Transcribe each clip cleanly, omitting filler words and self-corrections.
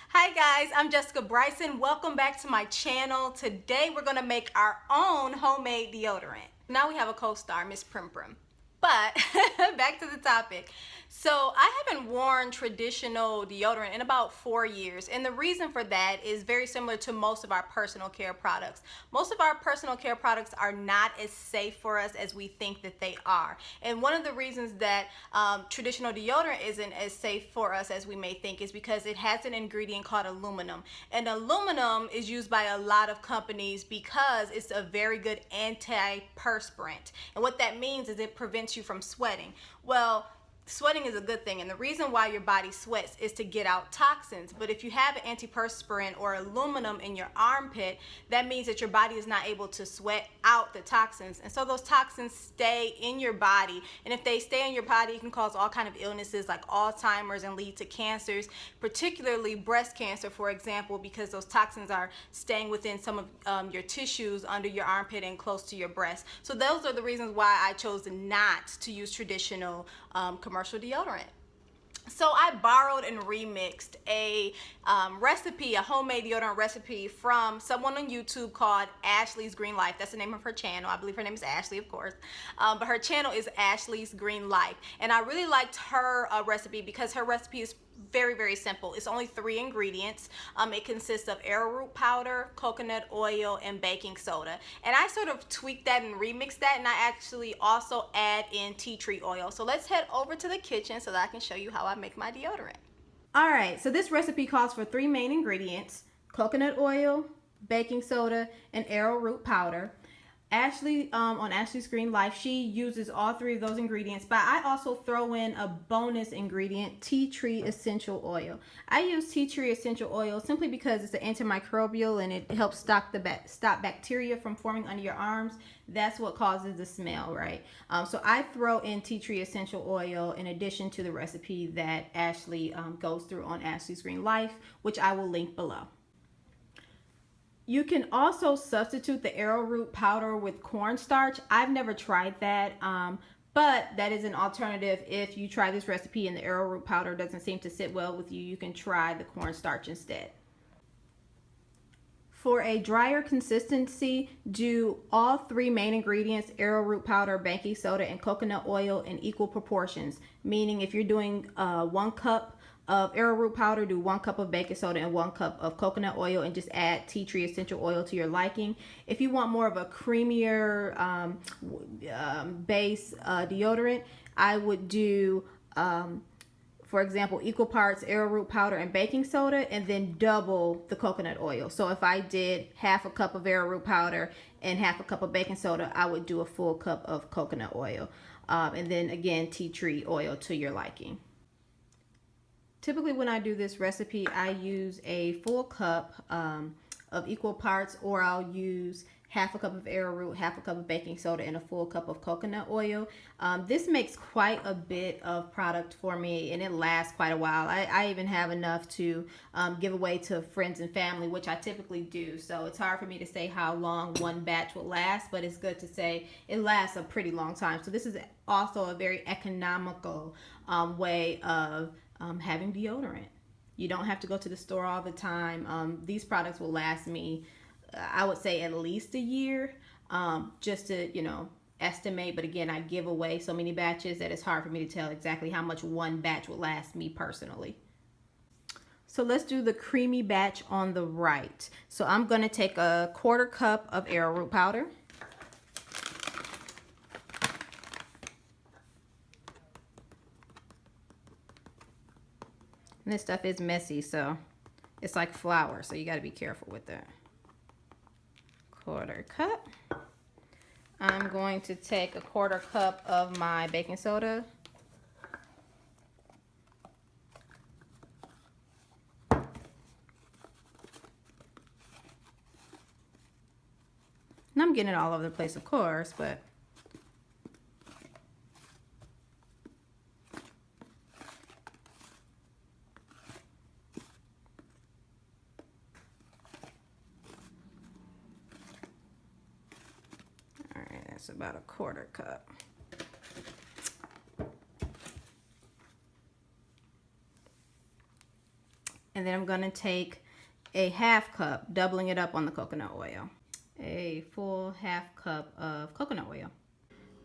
Hi guys, I'm Jessica Bryson. Welcome back to my channel. Today we're gonna make our own homemade deodorant. Now we have a co-star, Miss Prim Prim. But back to the topic. So I haven't worn traditional deodorant in about 4 years, and the reason for that is very similar to most of our personal care products. Most of our personal care products are not as safe for us as we think that they are, and one of the reasons that traditional deodorant isn't as safe for us as we may think is because it has an ingredient called aluminum, and aluminum is used by a lot of companies because it's a very good antiperspirant, and what that means is it prevents you from sweating. Well, sweating is a good thing, and the reason why your body sweats is to get out toxins. But if you have an antiperspirant or aluminum in your armpit, that means that your body is not able to sweat out the toxins, and so those toxins stay in your body, and if they stay in your body, it can cause all kind of illnesses like Alzheimer's and lead to cancers, particularly breast cancer, for example, because those toxins are staying within some of your tissues under your armpit and close to your breast. So those are the reasons why I chose not to use traditional commercial deodorant. So I borrowed and remixed a recipe, a homemade deodorant recipe from someone on YouTube called Ashley's Green Life. That's the name of her channel. I believe her name is Ashley, of course. But her channel is Ashley's Green Life. And I really liked her recipe because her recipe is very simple. It's only 3 ingredients. It consists of arrowroot powder, coconut oil, and baking soda. And I sort of tweaked that and remixed that, and I actually also add in tea tree oil. So let's head over to the kitchen so that I can show you how I make my deodorant. All right, so this recipe calls for 3 main ingredients: coconut oil, baking soda, and arrowroot powder. Ashley, on Ashley's Green Life, she uses all 3 of those ingredients, but I also throw in a bonus ingredient, tea tree essential oil. I use tea tree essential oil simply because it's an antimicrobial and it helps stop bacteria from forming under your arms. That's what causes the smell, right? So I throw in tea tree essential oil in addition to the recipe that Ashley goes through on Ashley's Green Life, which I will link below. You can also substitute the arrowroot powder with cornstarch. I've never tried that, but that is an alternative. If you try this recipe and the arrowroot powder doesn't seem to sit well with you, you can try the cornstarch instead. For a drier consistency, do all 3 main ingredients, arrowroot powder, baking soda, and coconut oil, in equal proportions. Meaning if you're doing 1 cup of arrowroot powder, do 1 cup of baking soda and 1 cup of coconut oil, and just add tea tree essential oil to your liking. If you want more of a creamier base deodorant, I would do for example, equal parts arrowroot powder and baking soda, and then double the coconut oil. So if I did half a cup of arrowroot powder and half a cup of baking soda, I would do a full cup of coconut oil. And then again, tea tree oil to your liking. Typically when I do this recipe, I use a full cup of equal parts, or I'll use half a cup of arrowroot, half a cup of baking soda, and a full cup of coconut oil. This makes quite a bit of product for me, and it lasts quite a while. I even have enough to give away to friends and family, which I typically do. So it's hard for me to say how long one batch will last, but it's good to say it lasts a pretty long time. So this is also a very economical way of having deodorant. You don't have to go to the store all the time. These products will last me, I would say, at least a year, just to, estimate. But again, I give away so many batches that it's hard for me to tell exactly how much one batch will last me personally. So let's do the creamy batch on the right. So I'm going to take a 1/4 cup of arrowroot powder. And this stuff is messy, so it's like flour, so you got to be careful with that. 1/4 cup. I'm going to take a 1/4 cup of my baking soda. And I'm getting it all over the place, of course, but that's about a 1/4 cup. And then I'm gonna take a half cup, doubling it up on the coconut oil. A full half cup of coconut oil.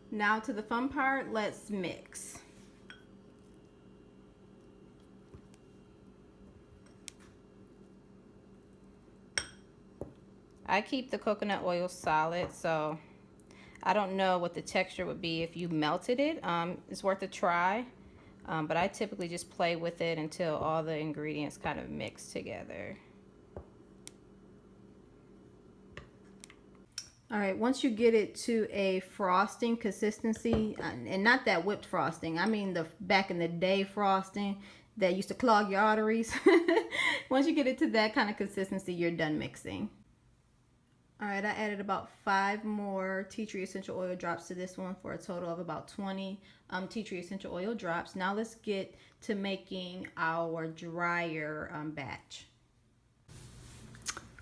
Now to the fun part, let's mix. I keep the coconut oil solid, so I don't know what the texture would be if you melted it. It's worth a try, but I typically just play with it until all the ingredients kind of mix together. All right, once you get it to a frosting consistency, and not that whipped frosting, I mean the back in the day frosting that used to clog your arteries. Once you get it to that kind of consistency, you're done mixing. All right, I added about 5 more tea tree essential oil drops to this one for a total of about 20 tea tree essential oil drops. Now let's get to making our drier batch.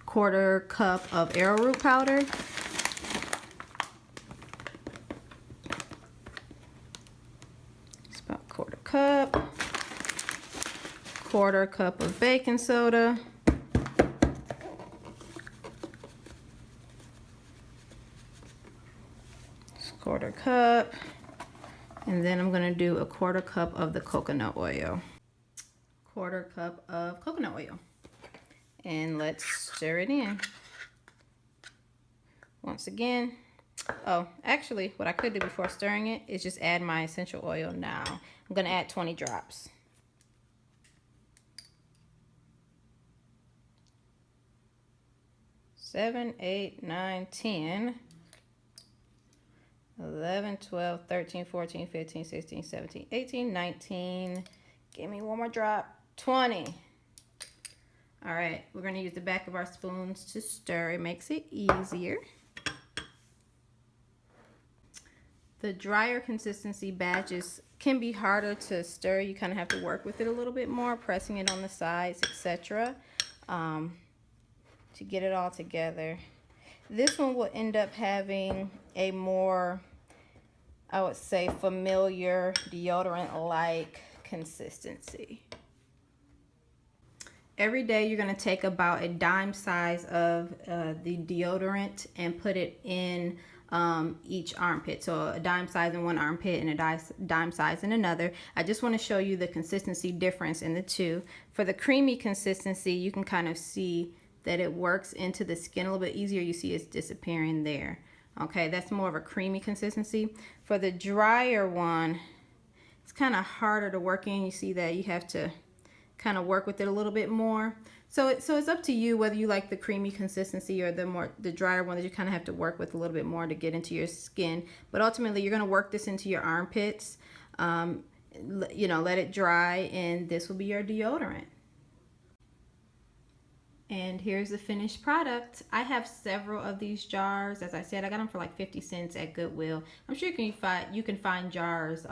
1/4 cup of arrowroot powder. It's about 1/4 cup. 1/4 cup of baking soda. It's 1/4 cup. And then I'm gonna do a 1/4 cup of the coconut oil. 1/4 cup of coconut oil. And let's stir it in. Once again, oh, actually, what I could do before stirring it is just add my essential oil now. I'm gonna add 20 drops. 7, 8, 9, 10, 11, 12, 13, 14, 15, 16, 17, 18, 19. Give me one more drop. 20. All right, we're gonna use the back of our spoons to stir. It makes it easier. The drier consistency batches can be harder to stir. You kind of have to work with it a little bit more, pressing it on the sides, etc. To get it all together. This one will end up having a more, I would say, familiar deodorant-like consistency. Every day you're going to take about a dime size of the deodorant and put it in each armpit. So a dime size in one armpit and a dime size in another. I just want to show you the consistency difference in the two. For the creamy consistency, you can kind of see that it works into the skin a little bit easier. You see it's disappearing there. Okay, that's more of a creamy consistency. For the drier one, it's kind of harder to work in. You see that you have to kind of work with it a little bit more. So it's up to you whether you like the creamy consistency or the drier one that you kind of have to work with a little bit more to get into your skin. But ultimately, you're going to work this into your armpits. You know, let it dry, and this will be your deodorant. And here's the finished product. I have several of these jars. As I said, I got them for like 50 cents at Goodwill. I'm sure you can find jars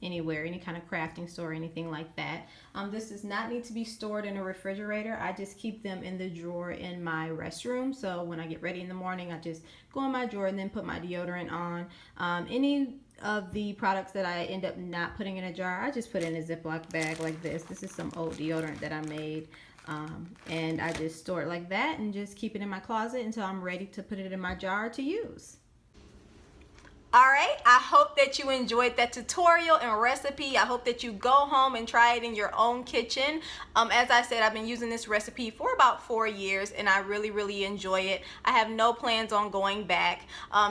anywhere, any kind of crafting store, anything like that. This does not need to be stored in a refrigerator. I just keep them in the drawer in my restroom. So when I get ready in the morning, I just go in my drawer and then put my deodorant on. Any of the products that I end up not putting in a jar, I just put in a Ziploc bag like this. This is some old deodorant that I made. And I just store it like that and just keep it in my closet until I'm ready to put it in my jar to use. All right, I hope that you enjoyed that tutorial and recipe. I hope that you go home and try it in your own kitchen. As I said, I've been using this recipe for about 4 years and I really enjoy it. I have no plans on going back.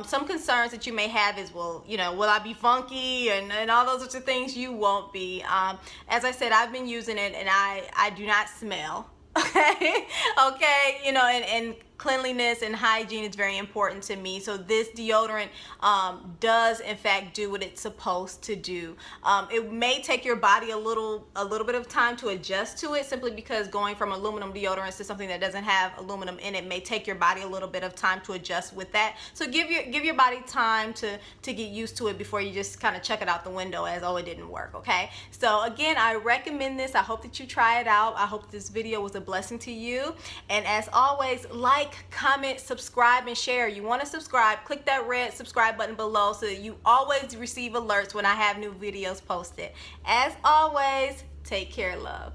Some concerns that you may have is, well, you know, will I be funky and all those sorts of things? You won't be. As I said, I've been using it and I do not smell. Okay, you know, and cleanliness and hygiene is very important to me. So this deodorant does in fact do what it's supposed to do. It may take your body a little bit of time to adjust to it, simply because going from aluminum deodorants to something that doesn't have aluminum in it may take your body a little bit of time to adjust with that. So give your body time to get used to it before you just kind of chuck it out the window as, oh, it didn't work. Okay, so again, I recommend this. I hope that you try it out. I hope this video was a blessing to you, and as always, like, comment, subscribe, and share. You want to subscribe, click that red subscribe button below so that you always receive alerts when I have new videos posted. As always, take care, love.